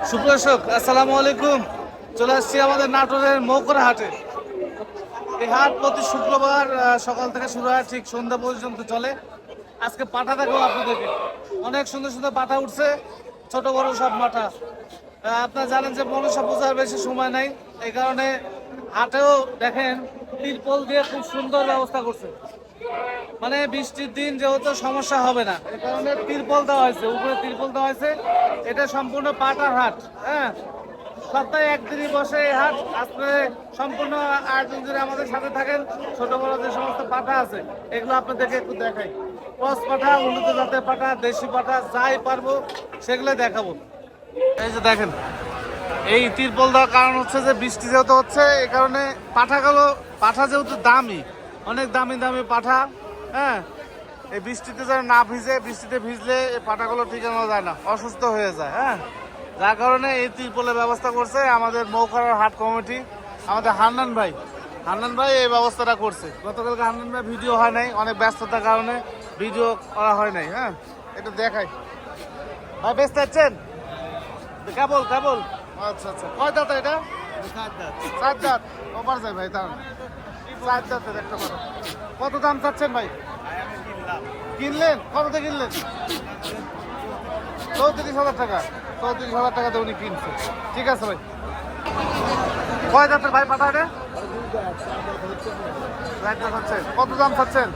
সুপ্রদর্শক আসসালামু আলাইকুম। চলে আসছি আমাদের নাটোরের মৌকরা হাটে। এই হাট প্রতি শুক্রবার সকাল থেকে শুরু হয়, ঠিক সন্ধ্যা পর্যন্ত চলে। আজকে পাঠা দেখাবো আপনাদেরকে। অনেক সুন্দর সুন্দর পাঠা উঠছে, ছোট বড় সব পাঠা। আপনারা জানেন যে মনসা পূজার বেশি সময় নাই, এই কারণে হাটেও দেখেন তিরপল দিয়ে খুব সুন্দর ব্যবস্থা করছে। মানে বৃষ্টির দিন যেহেতু সমস্যা হবে না, এই কারণে তিরপল দেওয়া হয়েছে, উপরে তিরপল দেওয়া হয়েছে। এটা সম্পূর্ণ পাটার হাট। হ্যাঁ, সপ্তাহে একদিনই বসে এই হাট। আজকে সম্পূর্ণ আয়োজন জুড়ে আমাদের সাথে থাকেন। ছোট বড় যে সমস্ত পাঠা আছে এগুলো আপনাদেরকে একটু দেখাই। ক্রস পাঠা, উন্নত জাতের পাঠা, দেশি পাঠা, যাই পারবো সেগুলো দেখাবো। এই যে দেখেন, এই তিরপল দেওয়ার কারণ হচ্ছে যে বৃষ্টি যেহেতু হচ্ছে, এই কারণে পাঠা যেহেতু দামি, অনেক দামি দামি পাঠা। হ্যাঁ, এই বৃষ্টিতে যেন না ভিজে, বৃষ্টিতে ভিজলে এই পাঠাগুলো ঠিকানো যায় না, অসুস্থ হয়ে যায়। হ্যাঁ, যার কারণে এই তিরপলের ব্যবস্থা করছে আমাদের মৌখার হাট কমিটি, আমাদের হান্নান ভাই এই ব্যবস্থাটা করছে। গতকালকে হান্নান ভাই ভিডিও হয় নাই, অনেক ব্যস্ততার কারণে ভিডিও করা হয় নাই। হ্যাঁ, একটু দেখাই। ভাই ব্যস্ত আছেন? কেবল আচ্ছা আচ্ছা, কয় দাঁত এটা? চার দাঁত। ওপার যায় ভাই, তার চার দাঁতের একটা কথা। কত দাম চাচ্ছেন ভাই? কিনলেন কততে কিনলেন? 34,000 টাকা। 34,000 টাকাতে উনি কিনছে। ঠিক আছে ভাই। কয় দাঁতের ভাই পাঠা এটা? হচ্ছে কত দাম চাচ্ছেন?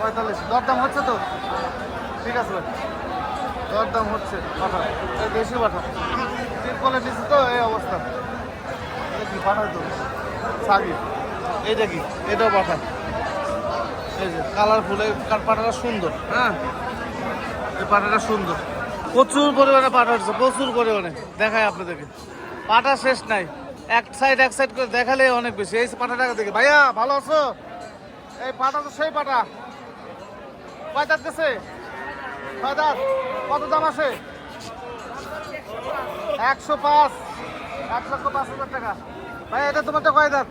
45। দরদাম হচ্ছে তো? ঠিক আছে ভাই, দরদাম হচ্ছে। পাঠা দেশি পাঠা, তিরপলের নিচে তো এই অবস্থা। কি পাঠা তো সাগি, এইটা কি? এটাও পাঠা। এই যে কালারফুল, এই পাঠাটা সুন্দর। হ্যাঁ, এই পাঠাটা সুন্দর। প্রচুর পরিমাণে পাঠা হচ্ছে, প্রচুর পরিমাণে। দেখায় আপনাদেরকে, পাঠা শেষ নাই। এক সাইড করে দেখালে অনেক বেশি। এই পাঠাটা দেখে ভাইয়া, ভালো আছো? এই পাঠা তো সেই পাঠা। কয় দাঁত গেছে? 6 দাঁত। কত দাম আছে? 105। 1,05,000 টাকা। ভাই এটা তোমার তো কয় দাঁত?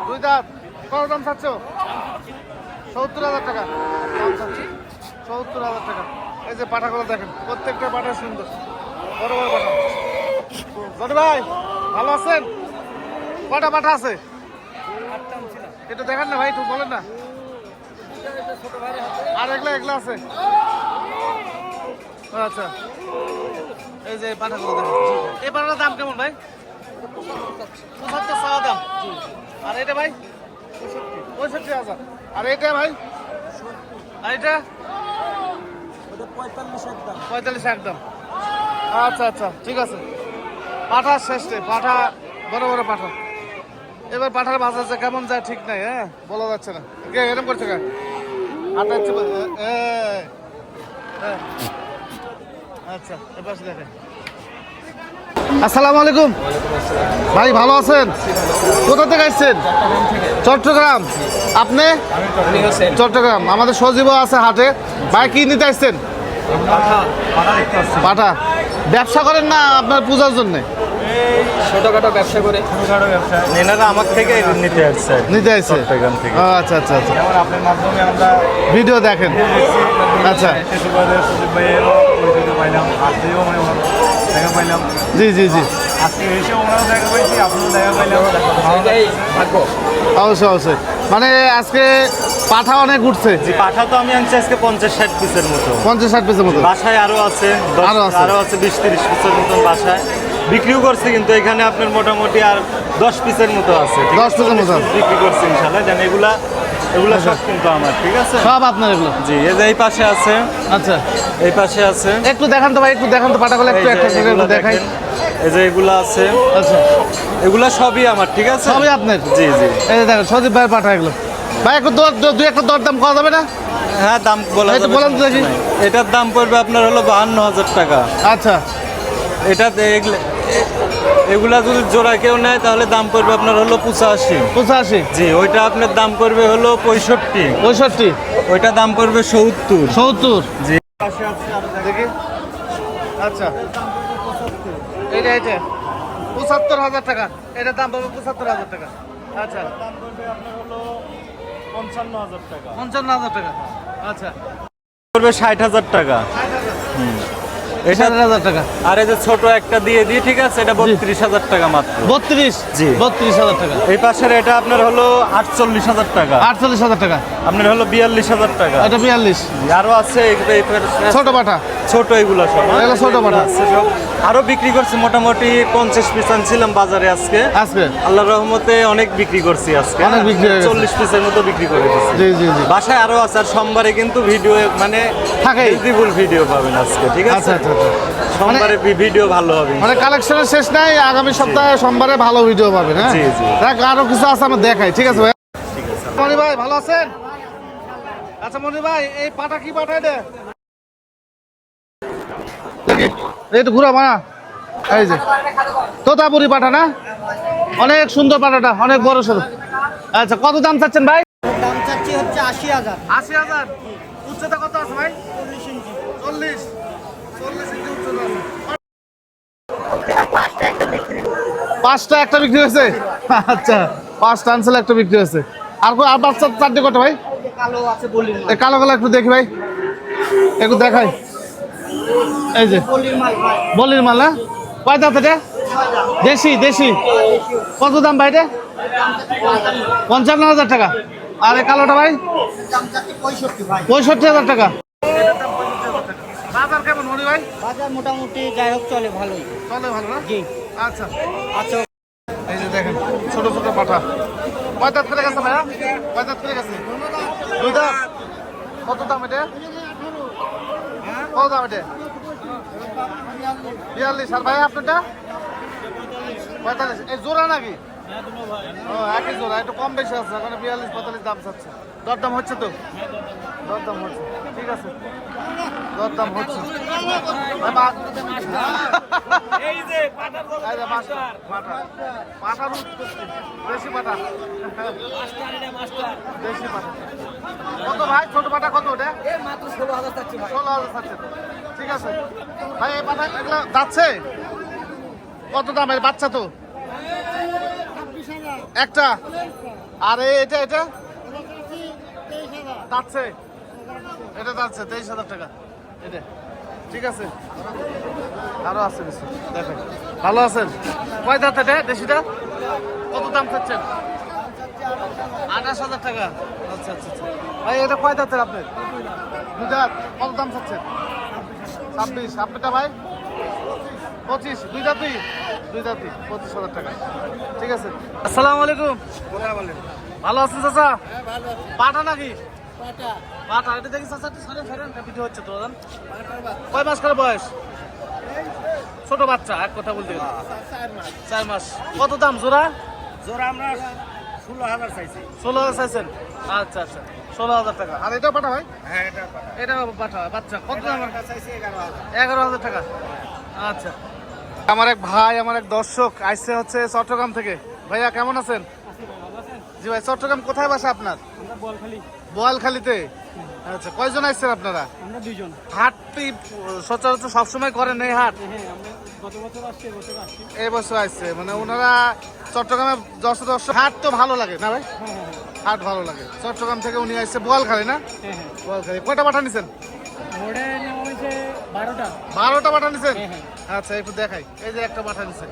2 দাঁত। কত দাম চাচ্ছ? 70,000 টাকা দাম চাচ্ছি। 70,000 টাকা। এই যে পাঠাগুলো দেখেন, প্রত্যেকটা পাঠা সুন্দর, বড় বড় পাঠা। জনি ভাই ভালো আছেন? কয়টা পাঠা আছে? একটু দেখেন না ভাই, একটু বলেন না। আর এগুলা আছে? আচ্ছা, এই যে পাঠাগুলো দেখেন। এই পাঠাটার দাম কেমন ভাই? 75 চাওয়া দাম। আর এটা ভাই 65,000। আর এটা ভাই? আর এটা 45 একদম। আচ্ছা আচ্ছা, ঠিক আছে। পাঠা শেষে, পাঠা বড় বড় পাঠা। এবার পাঠার বাজার কেমন যায় ঠিক নাই। হ্যাঁ, বলা যাচ্ছে না। এরকম করছে কে? আচ্ছা, এবার দেখেন। আসসালামু আলাইকুম ভাই, ভালো আছেন? কোথা থেকে আসছেন? চট্টগ্রাম। আপনি? চট্টগ্রাম। আমাদের সজীব আছে হাটে। ভাই কি নিতে আসছেন? পাঠা। ব্যবসা করেন না আপনার পূজার জন্য? ছোটখাটো ব্যবসা করে। এনারা আমার থেকে নিতে আসছে। চট্টগ্রাম থেকে। আচ্ছা আচ্ছা আচ্ছা, আপনার মাধ্যমে আমরা ভিডিও দেখেন। আচ্ছা, দেখা পাইলাম। জি জি জি, আজকে এসে ওনারা দেখা পাইছি, আপনিও দেখা পাইলাম। অবশ্যই অবশ্যই। মানে আজকে পাঠা অনেক উঠছে। পাঠা তো আমি আনছি আজকে 50-60 পিসের মতো। 50-60 পিসের মতো। বাসায় আরো আছে, আরো আছে 20-30 পিসের মতন বাসায় বিক্রিও করছে। কিন্তু এখানে আপনার মোটামুটি আর 10 পিসের মতো আছে। 10 পিসের মতো বিক্রি করছে ইনশাল্লাহ। জান এগুলা সব কিন্তু আমার। ঠিক আছে, সব আপনার এগুলো? জি। এই পাশে আছে। আচ্ছা, এই পাশে আছে। একটু দেখান তো ভাই, একটু দেখান তো পাঠাগুলো একটু একটা দেখাই। এই যে এগুলা আছে। আচ্ছা, এগুলা সবই আমার। ঠিক আছে, সবই আপনার? জি জি। এই যে দেখেন সজীব ভাইয়ের পাঠা এগুলো। ভাই একটু দুই একটা দরদাম করা যাবে না? হ্যাঁ, দাম বলা যাবে। বলেন তো দেখি। এটার দাম পড়বে আপনার হলো 52,000 টাকা। আচ্ছা, এটা এগুলা যদি জোড়া কেউ নেয় তাহলে দাম পড়বে আপনার হলো 85। জি। ওইটা আপনার দাম পড়বে হলো 65। ওইটা দাম পড়বে 70। জি। দেখি। আচ্ছা, এটা 75,000 টাকা। এটার দাম পড়বে 75,000 টাকা। আচ্ছা, দাম পড়বে আপনার হলো 55,000 টাকা। 55,000 টাকা। আচ্ছা, পড়বে 60,000 টাকা। এটা 7,500 টাকা। আর এই যে ছোট একটা দিয়ে দিই, ঠিক আছে, এটা 32,000 টাকা মাত্র। 32? জি। 32,000 টাকা। এই পাশের এটা আপনার হলো 48,000 টাকা। 48,000 টাকা। আপনার হলো 42,000 টাকা। এটা 42। আরো আছে ছোট পাঠা, ছোট এগুলো সব, এগুলো ছোট পাঠা আছে সব। আরো বিক্রি করছি মোটামুটি 50 পিস আনছিলাম বাজারে আজকে। আল্লাহর রহমতে অনেক বিক্রি করছি আজকে, অনেক বিক্রি হয়ে গেছে। 40 পিসের মতো বিক্রি করে দিচ্ছি। জি জি জি। বাসায় আরো আছে, আর সোমবারে কিন্তু ভিডিও মানে থাকেই। ভিজিবল ভিডিও পাবেন আজকে, ঠিক আছে। আচ্ছা আচ্ছা আচ্ছা। সোমবারে ভিডিও ভালো হবে। মানে কালেকশনের শেষ নাই, আগামী সপ্তাহে সোমবারে ভালো ভিডিও পাবেন। হ্যাঁ জি জি। দেখ আরো কিছু আছে আমরা দেখাই, ঠিক আছে ভাই। ঠিক আছে। মনি ভাই ভালো আছেন? আচ্ছা মনি ভাই, এই পাটা কি পাঠাই দে? এই তো ঘুরা মানা, এই যে তোতাপুরি পাঠা না, অনেক সুন্দর পাঠাটা, অনেক বড় সড়ো। আচ্ছা কত দাম চাচ্ছেন ভাই? দাম চাচ্ছি হচ্ছে 80,000। 80,000। উচ্চতা কত আছে ভাই? 40 ইঞ্চি। 40 ইঞ্চি উচ্চতা আছে। পাঁচটা একটা বিক্রি হয়েছে? আচ্ছা, পাঁচটা আনছিল, একটা বিক্রি হয়েছে। আর বাচ্চা চারটে কত ভাই? কালো আছে বলির মাল। এই কালো কালো একটু দেখি ভাই, একটু দেখাই। এই যে বলির মাল ভাই। বলির মাল না? কয় দাঁত এটা? দেশি দেশি। কত দাম ভাই এটা? 55,000 টাকা। আর এই কালোটা ভাই? দাম চাচ্ছি 65 ভাই। 65,000 টাকা। বাজার কেমন মনি ভাই? বাজার মোটামুটি যাই হোক চলে ভালোই। চলে ভালো না? জি। আচ্ছা, আচ্ছা এই যে দেখেন ছোট ছোট পাঠা। কয় দাঁত ফেলে গেছে ভাইয়া? কয় দাঁত ফেলে গেছে? 2 দাঁত। কত দাম এটা? কত দাম এটা? 42। আর ভাই আপনারটা? 45। এই জোড়া নাকি? ও একই জোড়া, একটু কম বেশি আছে, ওখানে 42-45 দাম চাচ্ছে। দরদাম হচ্ছে তো? দরদাম হচ্ছে, ঠিক আছে, দরদাম হচ্ছে। এই যে পাটা, পাটার দেশি পাটা, দেশি পাটা। কত ভাই ছোট পাটা কত ওটা? মাত্র 16,000 চাচ্ছি ভাই। 16,000 চাচ্ছে, ঠিক আছে ভাই। এই পাটা এগুলো যাচ্ছে কত দাম? এর বাচ্চা তো একটা। আর এটা এটা যাচ্ছে, এটা যাচ্ছে 23,000 টাকা এটা, ঠিক আছে। আরো আছে কিছু দেখেন। ভালো আছেন? কয় দাঁত এটা দেশিটা? কত দাম চাচ্ছেন? 28,000 টাকা। আচ্ছা আচ্ছা আচ্ছা ভাই, এটা কয় দাঁতের আপনার? 2 দাঁত। কত দাম চাচ্ছেন? 26। আপনারটা ভাই? 25। 2 দাঁতই? 2 দাঁতই 25,000 টাকা, ঠিক আছে। আসসালামু আলাইকুম। ভালো আছেন চাচা? পাটা নাকি? পাটা। এটা দেখি চাচা, একটু সরেন সরেন, ভিডিও হচ্ছে তো। কয় মাস করে বয়স? ছোট বাচ্চা, এক কথা বলতে গেলে 4 মাস। কত দাম জোড়া? জোড়া আমরা 16,000 চাইছি। 16,000 চাইছেন? আচ্ছা আচ্ছা, 16,000 টাকা। আর এটা পাঠা ভাই? হ্যাঁ এটা পাটা। এটা পাঠা বাচ্চা কত দাম? চাইছি 11,000। 11,000 টাকা। আচ্ছা, আমার এক ভাই, আমার এক দর্শক আসছে হচ্ছে চট্টগ্রাম থেকে। ভাইয়া কেমন আছেন? জি ভাই, চট্টগ্রাম কোথায় বাসা আপনার? আমরা বলখালি। বোয়ালখালীতে? আচ্ছা, কয়জন আসছেন আপনারা? আমরা 2 জন। হাটটি সচরাচর সবসময় করেন এই হাট? হ্যাঁ আমরা গত বছর আসছি, এবছর আসছি। এই বছর আসছে, মানে ওনারা চট্টগ্রামে দর্শক হাট তো ভালো লাগে না ভাই? হ্যাঁ হাট ভালো লাগে। চট্টগ্রাম থেকে উনি আসছে বোয়ালখালী না? হ্যাঁ। বোয়ালখালী। কয়টা পাঠা নিছেন? মোড়ে নেওয়া হয়েছে 12টা। 12টা পাঠা নিছেন? হ্যাঁ। আচ্ছা, একটু দেখাই। এই যে একটা পাঠা নিছেন,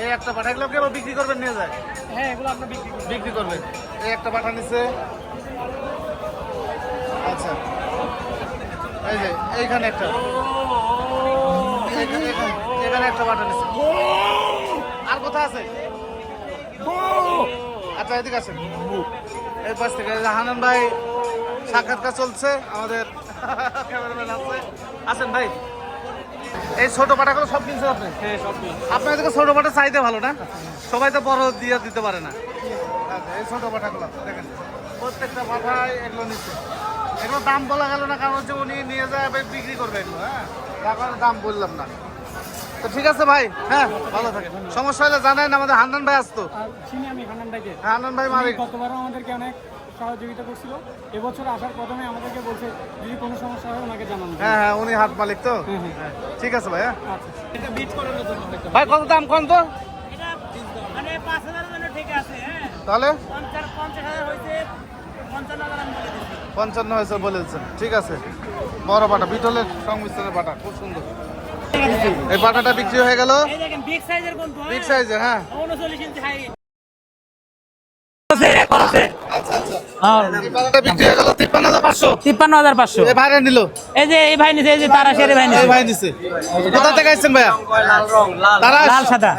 এই একটা পাঠা। এগুলো কি আবার বিক্রি করবেন, নিয়ে যায়? হ্যাঁ এগুলো আমরা বিক্রি করি। বিক্রি করবেন। এই একটা পাঠা নিছে। আচ্ছা, এই যে এইখানে একটা, এখানে একটা পাঠা নিছে। আর কোথায় আছে? আচ্ছা, এদিকে আছেন। এই পাশ থেকে হানান ভাই সাক্ষাৎকার চলছে, আমাদের ক্যামেরাম্যান আছে। আছেন ভাই? এই ছোট পাটাগুলো সব কিনছেন আপনি? হ্যাঁ সব নিই। আপনার এদিকে ছোট পাটা চাইতে ভালো না? সবাই তো বড় দিয়ে দিতে পারে না। আচ্ছা, এই ছোট পাটাগুলো দেখেন, প্রত্যেকটা পাঠায় এগুলো নিচ্ছে। এগুলো দাম বলা গেল না, কারণ হচ্ছে উনি নিয়ে যায় বিক্রি করবে এগুলো। হ্যাঁ, এখন দাম বললাম না। তো ঠিক আছে ভাই, হ্যাঁ ভালো থাকে। সমস্যা হলে জানেন, আমাদের হান্নান ভাই আসতো। আর চিনি আমি হান্নান ভাইকে। হান্নান ভাই মালিক। গতবারও আমাদেরকে অনেক সহযোগিতা করছিল। এবছর আসার প্রথমে আমাদেরকে বলছে যদি কোনো সমস্যা হয় ওনাকে জানানো। হ্যাঁ হ্যাঁ, উনি হাট মালিক তো। হুম, হুম। হ্যাঁ, ঠিক আছে ভাই। হ্যাঁ আচ্ছা এটা বিট করানোর জন্য ভাই, কত দাম কোন তো? এটা মানে 5,000 জন্য ঠিক আছে। হ্যাঁ তাহলে 50,000 হইছে, 55,000 আমি বলে দিচ্ছি। 55 হয়েছে বলে দিচ্ছেন, ঠিক আছে। বড় পাটা, বিটলের সংমিশ্রণের পাটা, খুব সুন্দর। এই পাঠাটা বিক্রি হয়ে গেল এই দেখেন বিগ সাইজের বন্ধু বিগ সাইজে, হ্যাঁ 39 ইঞ্চি হাইট। এই পাঠাটা বিক্রি হয়ে গেল 53,500। 53,500। এই ভাইরা নিল, এই যে এই ভাই নিছে, এই যে তারা সেরে ভাই এই নিছে, ভাই নিছে। কোথা থেকে আসছেন ভাইয়া? তারা লাল সাদা।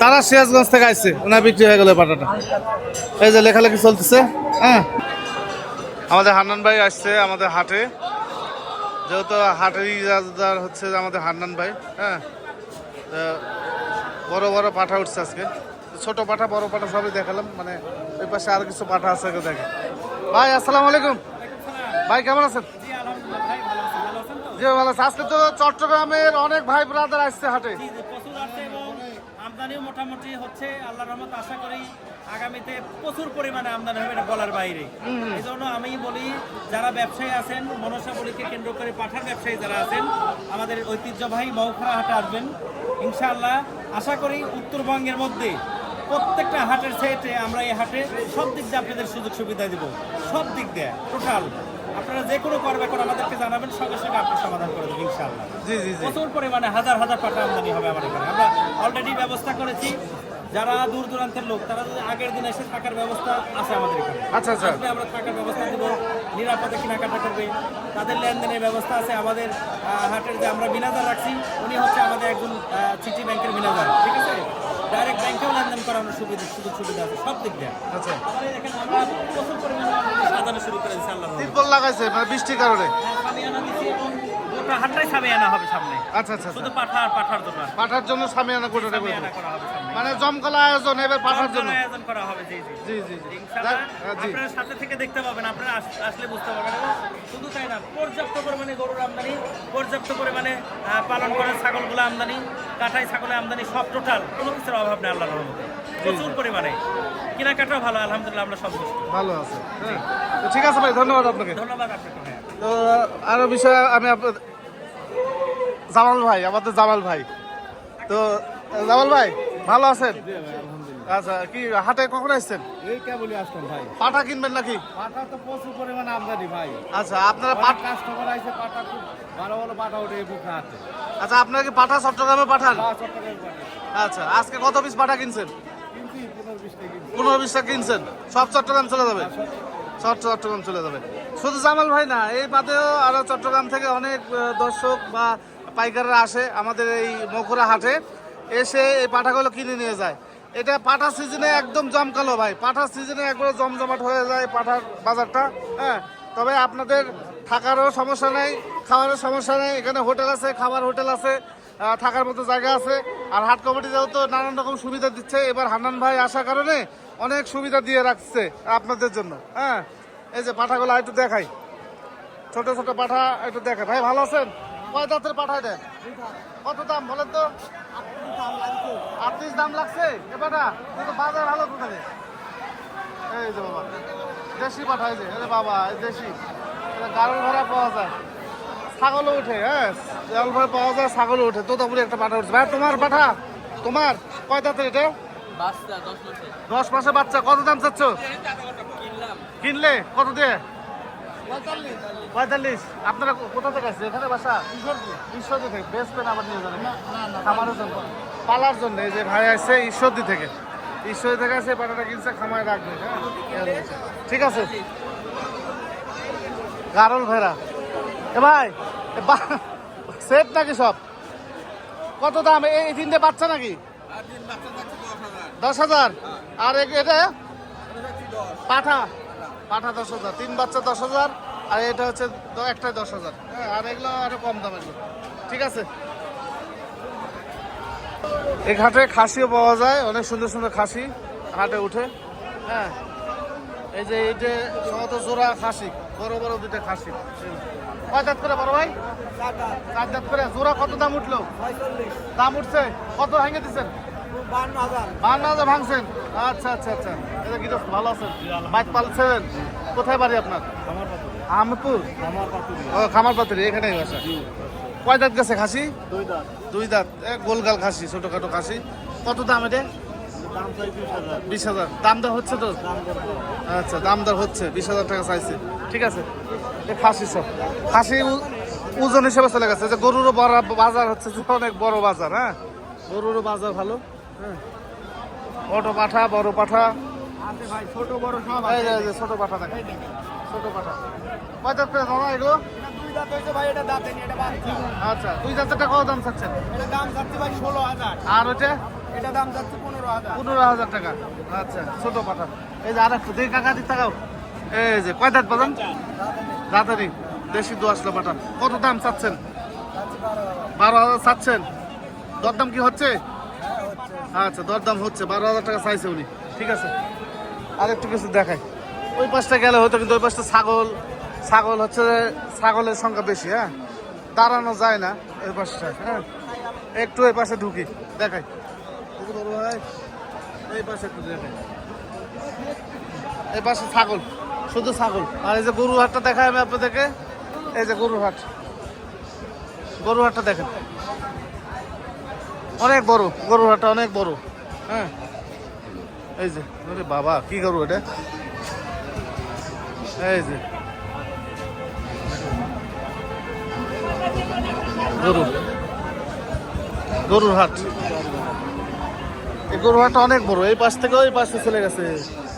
তারা সিরাজগঞ্জ থেকে আসছে, ওনার বিক্রি হয়ে গেল এই পাঠাটা। এই যে লেখালেখি চলতেছে, হ্যাঁ। আমাদের হান্নান ভাই আসছে আমাদের হাটে, যেহেতু হাটের ইজাজদার হচ্ছে আমাদের হান্নান ভাই, হ্যাঁ। তো বড় বড় পাঠা উঠছে আজকে, ছোট পাঠা বড় পাঠা সবই দেখালাম, মানে ওই পাশে আর কিছু পাঠা আছে দেখে। ভাই আসসালামু আলাইকুম, ভাই কেমন আছেন? জি আলহামদুলিল্লাহ ভাই ভালো আছি, ভালো আছেন তো? জি ভালো আছে। আজকে তো চট্টগ্রামের অনেক ভাই ব্রাদার আসছে হাটে। জি জি প্রচুর আসছে এবং আমদানিও মোটামুটি হচ্ছে, আল্লাহর রহমত আশা করি আগামীতে প্রচুর পরিমাণে আমদানি হবে, এটা বলার বাইরে। এই জন্য আমি বলি যারা ব্যবসায়ী আছেন, মনসা বলিকে কেন্দ্র করে পাঠার ব্যবসায়ী যারা আছেন, আমাদের ঐতিহ্যবাহী মৌখরা হাটে আসবেন ইনশাআল্লাহ। আশা করি উত্তরবঙ্গের মধ্যে প্রত্যেকটা হাটের সেটে আমরা এই হাটে সব দিক দিয়ে আপনাদের সুযোগ সুবিধা দিব, সব দিক দিয়ে টোটাল। আপনারা যে কোনো করবে করে আমাদেরকে জানাবেন, সঙ্গে সঙ্গে আপনি সমাধান করে দেবেন ইনশাআল্লাহ। জি জি জি, প্রচুর পরিমাণে হাজার হাজার পাটা আমদানি হবে আমার এখানে। আমরা অলরেডি ব্যবস্থা করেছি, যারা দূর দূরান্তের লোক তারা যদি আগের দিন এসে থাকার ব্যবস্থা আছে আমাদের এখানে। আচ্ছা আচ্ছা, আসলে আমরা থাকার ব্যবস্থা দেবো, নিরাপদে কেনাকাটা করবে, তাদের লেনদেনের ব্যবস্থা আছে। আমাদের হাটের যে আমরা ম্যানেজার রাখছি, উনি হচ্ছে আমাদের একজন সিটি ব্যাংকের ম্যানেজার, ঠিক আছে। ডাইরেক্ট ব্যাংকেও লেনদেন করানোর সুবিধা, সুযোগ সুবিধা আছে সব দিক দিয়ে। আচ্ছা। তাহলে দেখেন আমরা প্রচুর পরিমাণে সাজানো শুরু করে দিচ্ছি আল্লাহ। তিরপল লাগাইছে মানে বৃষ্টির কারণে। সামিয়ানা দিচ্ছি এবং গোটা হাটটাই সামিয়ানা হবে সামনে, আচ্ছা আচ্ছা, শুধু পাঠার জন্য পাঠার জন্য সামিয়ানা গোটাটা করে সামিয়ানা করা হবে সামনে। মানে জমকালা আয়োজন এবার পাঠার জন্য। আয়োজন করা হবে, জি জি জি জি জি, ইনশাআল্লাহ। জি আপনারা সাথে থেকে দেখতে পাবেন, আপনারা আসলে বুঝতে পারবেন। এবং শুধু তাই না, পর্যাপ্ত পরিমাণে গরুর আমদানি, পর্যাপ্ত পরিমাণে পালন করার ছাগলগুলো আমদানি, কাটাই ছাগলের আমদানি, সব টোটাল কোনো কিছুর অভাব নেই আল্লাহর রহমতে। প্রচুর পরিমাণে কেনাকাটাও ভালো, আলহামদুলিল্লাহ আমরা সন্তুষ্ট। ভালো আছে, হ্যাঁ। তো ঠিক আছে ভাই, ধন্যবাদ আপনাকে। ধন্যবাদ আপনাকে ভাইয়া। তো আরো বিষয় আমি আপনার জামাল ভাই, আমাদের জামাল ভাই। তো জামাল ভাই ভালো আছেন? আচ্ছা, কি হাটে কখন আসছেন? এই কেবলই আসলাম ভাই। পাঠা কিনবেন নাকি? পাটা তো প্রচুর পরিমাণে আমদানি ভাই। আচ্ছা, আপনারা অনেক কাস্টমার আইছে, পাটা খুব ভালো ভালো পাটা ওঠে এই বুকে হাতে। আচ্ছা, আপনারা কি পাঠা চট্টগ্রামে পাঠান? চট্টগ্রামের পাটা আচ্ছা, আজকে কত পিস পাঠা কিনছেন? কিন্তু 15-20 টাকা কিন্তু। 15-20টা কিনছেন, সব চট্টগ্রাম চলে যাবে? সব চট্টগ্রাম চলে যাবে। শুধু জামাল ভাই না, এই বাদেও আরো চট্টগ্রাম থেকে অনেক দর্শক বা পাইকাররা আসে আমাদের এই মকুরা হাটে, এসে এই পাঠাগুলো কিনে নিয়ে যায়। এটা পাঠা সিজনে একদম জমকালো ভাই, পাঠার সিজনে একবারে জমজমাট হয়ে যায় পাঠার বাজারটা, হ্যাঁ। তবে আপনাদের থাকারও সমস্যা নেই, খাওয়ারও সমস্যা নেই, এখানে হোটেল আছে, খাবার হোটেল আছে, থাকার মতো জায়গা আছে। আর হাট কমিটি যেহেতু নানান রকম সুবিধা দিচ্ছে, এবার হান্নান ভাই আসার কারণে অনেক সুবিধা দিয়ে রাখছে আপনাদের জন্য, হ্যাঁ। এই যে পাঠাগুলো একটু দেখাই, ছোট ছোট পাঠা একটু দেখাই। ভাই ভালো আছেন? কয় দাঁতের পাঠা এটা? কত দাম বলেন তো? 38 দাম লাগছে এ পাঠা, কিন্তু বাজার ভালো কোথায়? এই যে বাবা দেশি পাঠা, এই যে আরে বাবা এই দেশি, গাড়ল ভাড়া পাওয়া যায়, ছাগলও উঠে, হ্যাঁ গাড়ল ভাড়া পাওয়া যায়, ছাগলও উঠে। তোতাপুরি একটা পাঠা উঠছে। ভাই তোমার পাঠা, তোমার কয় দাঁতের এটা? 10 মাসে বাচ্চা। কত দাম চাচ্ছ? কিনলে কত দিয়ে? 45। আপনারা কোথা থেকে আসছে? এখানে বাসা? ঈশ্বরদী থেকে। বেচবেন আবার নিয়ে যাবেন? খামারের জন্য, পালার জন্য। এই যে ভাই আসছে ঈশ্বরদী থেকে, ঈশ্বরদী থেকে আসে পাটাটা কিনছে, খামায় রাখবে, হ্যাঁ। ঠিক আছে। গারল ভেড়া এ ভাই সেট নাকি সব? কত দাম এই তিনটে বাচ্চা নাকি? 10,000। আর এটা পাঠা, পাঠা 10,000, 3 বাচ্চা 10,000, আর এটা হচ্ছে একটা 10,000, হ্যাঁ। আর এগুলো আরো কম দাম, এগুলো ঠিক আছে। এই ঘাটে খাসিও পাওয়া যায়, অনেক সুন্দর সুন্দর খাসি হাটে উঠে, হ্যাঁ। এই যে এই যে সমস্ত জোড়া খাসি, বড় বড় দুটো খাসি। কয় দাঁত করে বড় ভাই? 4 দাঁত করে। জোড়া কত দাম উঠলো? দাম উঠছে কত? ভেঙে দিচ্ছেন? 52,000 ভাঙছেন। আচ্ছা আচ্ছা আচ্ছা, এটা কি দোস্ত, ভালো আছেন? বাইক পালছেন? কোথায় বাড়ি আপনার? আহমদপুর। ও খামার পাতুরি, এখানেই বাসা। কয় দাঁত গেছে খাসি? 2 দাঁত। গোলগাল খাসি, ছোটখাটো খাসি। কত দাম এটা? 20,000। দাম দর হচ্ছে তো? আচ্ছা, দাম দর হচ্ছে, 20,000 টাকা চাইছে। ঠিক আছে, খাসি সব খাসি ওজন হিসেবে চলে গেছে যে গরুরও বড় বাজার হচ্ছে যে অনেক বড় বাজার। হ্যাঁ, গরুরও বাজার ভালো। হ্যাঁ, ছোট পাঠা বড় পাঠা, ভাই ছোট বড় সব এই যে ছোট পাঠা দেখেন, ছোট পাঠা কত করে দাম এগুলো? দুই দাঁত হয়েছে ভাই, এটা দাঁতে নেই, এটা বাচ্চা। আচ্ছা, 2,000 টাকা দাম চাচ্ছেন? এটা দাম যাচ্ছে ভাই 16,000। আর ওটা এটা দাম যাচ্ছে 15,000। 15,000 টাকা। আচ্ছা, ছোট পাঠা। এই যে আর একটু দেখি কাকা দিক টাকাও। এই যে কয় দাঁত বলেন? দাঁতারি দেশি দোআঁশলা পাঠা। কত দাম চাচ্ছেন? 12,000 চাচ্ছেন। দরদাম কি হচ্ছে? আচ্ছা, দরদাম হচ্ছে। 12,000 টাকা চাইছে উনি। ঠিক আছে, আর একটু কিছু দেখাই। ওই পাশটা গেলে হয়তো, কিন্তু ওই পাশটা ছাগল হচ্ছে, ছাগলের সংখ্যা বেশি। হ্যাঁ, দাঁড়ানো যায় না ওই পাশটা। হ্যাঁ, একটু ওই পাশে ঢুকি দেখাই। একটু বড় ভাই, এই পাশে একটু দেখাই। এই পাশে ছাগল, শুধু ছাগল। আর এই যে গরু হাটটা দেখাই আমি আপনাদেরকে। এই যে গরু হাটটা দেখেন, অনেক বড় গরু হাটটা, অনেক বড়। হ্যাঁ, এই যে আরে বাবা কি গরু এটা, এই যে গরুর হাট। এই গরু হাটটা অনেক বড়, এই পাশ থেকে ওই পাশে চলে গেছে।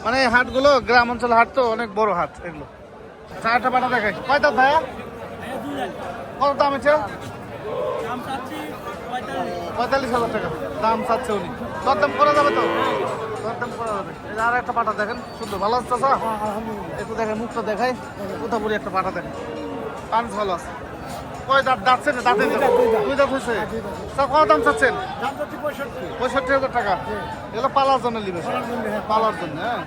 মানে এই হাটগুলো গ্রাম অঞ্চলের হাট তো, অনেক বড় হাট এগুলো। চারটা পাটা দেখাই। কয় দাঁত ভাইয়া? কত দাম এটা? দাম চাচ্ছি 45। 45,000 টাকা দাম চাচ্ছে উনি। দরদাম করা যাবে তো? দরদাম করা যাবে। এই যে আর একটা পাটা দেখেন, সুন্দর। ভালো আছে চাচা? একটু দেখেন, মুখটা দেখাই। কোথাপুরি একটা পাটা দেখেন, পাঁচ ভালো আছে। কয় দাঁত? দাঁতছেন? দাঁতে দুই দাঁত হয়েছে। স্যার কত দাম চাচ্ছেন? দাম যাচ্ছে 65। 65,000 টাকা। এগুলো পালার জন্য নিবে, পালার জন্য। হ্যাঁ,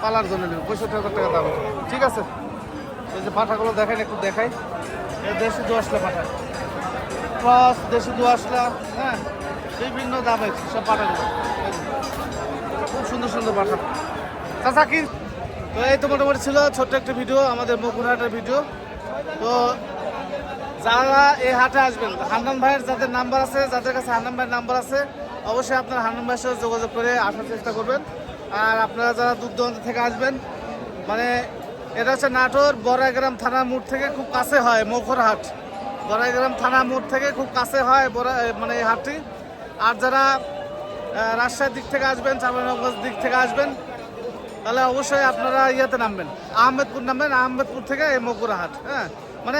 পালার জন্য নিবে। 65,000 টাকা দাম। ঠিক আছে, এই যে পাঠাগুলো দেখেন, একটু দেখাই। দেশি দোআঁশলা পাঠা, ক্রস দেশি দোআঁশলা। হ্যাঁ, বিভিন্ন দামের সব পাঠাগুলো। খুব সুন্দর সুন্দর পাঠা। চাচা কি? তো এই তো মোটামুটি ছিল ছোট্ট একটা ভিডিও, আমাদের মকুরহাটের ভিডিও। তো যারা এই হাটে আসবেন, হান্নান ভাইয়ের যাদের নাম্বার আছে, যাদের কাছে হান্নান ভাইয়ের নাম্বার আছে, অবশ্যই আপনারা হান্নান ভাইয়ের সাথে যোগাযোগ করে আসার চেষ্টা করবেন। আর আপনারা যারা দূর দূরান্ত থেকে আসবেন, মানে এটা হচ্ছে নাটোর বড়াইগ্রাম থানা মোড় থেকে খুব কাছে হয় মকুর হাট। বড়াইগ্রাম থানা মোড় থেকে খুব কাছে হয় মানে এই হাটটি। আর যারা রাজশাহীর দিক থেকে আসবেন, চাঁপাইনবাবগঞ্জ দিক থেকে আসবেন, তাহলে অবশ্যই আপনারা ইয়েতে নামবেন, আহমেদপুর নামবেন। আহমেদপুর থেকে এই মকুরা হাট। হ্যাঁ, মানে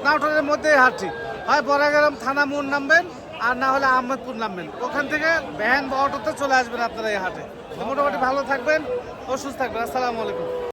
নাটোরের মধ্যে এই হাটটি হয়। বড়াইগ্রাম থানা মোড় নামবেন, আর না হলে আহমেদপুর নামবেন। ওখান থেকে ভ্যান বা অটোতে চলে আসবেন আপনারা এই হাটে। তো মোটামুটি ভালো থাকবেন ও সুস্থ থাকবেন। আসসালামু আলাইকুম।